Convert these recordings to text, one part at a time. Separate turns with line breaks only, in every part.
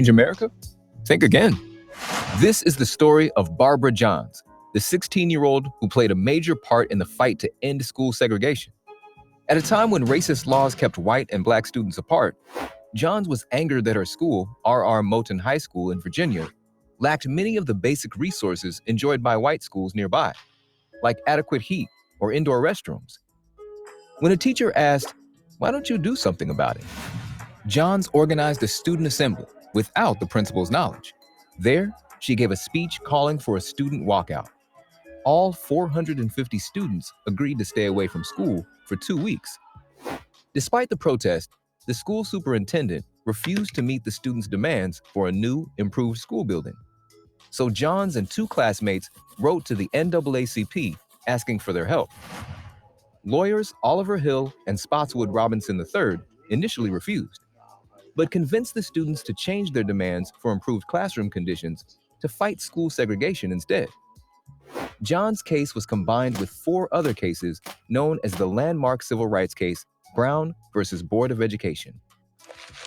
Change America? Think again. This is the story of Barbara Johns, the 16-year-old who played a major part in the fight to end school segregation. At a time when racist laws kept white and black students apart, Johns was angered that her school, R.R. Moton High School in Virginia, lacked many of the basic resources enjoyed by white schools nearby, like adequate heat or indoor restrooms. When a teacher asked, "Why don't you do something about it?" Johns organized a student assembly without the principal's knowledge. There, she gave a speech calling for a student walkout. All 450 students agreed to stay away from school for 2 weeks. Despite the protest, the school superintendent refused to meet the students' demands for a new, improved school building. So Johns and two classmates wrote to the NAACP asking for their help. Lawyers Oliver Hill and Spotswood Robinson III initially refused, but convinced the students to change their demands for improved classroom conditions to fight school segregation instead. John's case was combined with 4 other cases known as the landmark civil rights case Brown versus Board of Education.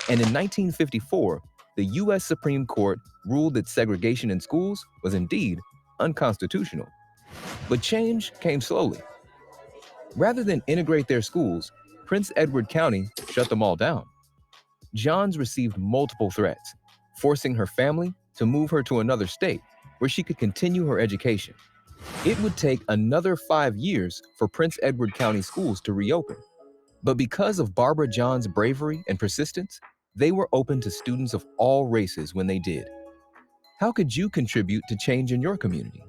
And in 1954, the U.S. Supreme Court ruled that segregation in schools was indeed unconstitutional. But change came slowly. Rather than integrate their schools, Prince Edward County shut them all down. Johns received multiple threats, forcing her family to move her to another state where she could continue her education. It would take another 5 years for Prince Edward County schools to reopen. But because of Barbara Johns' bravery and persistence, they were open to students of all races when they did. How could you contribute to change in your community?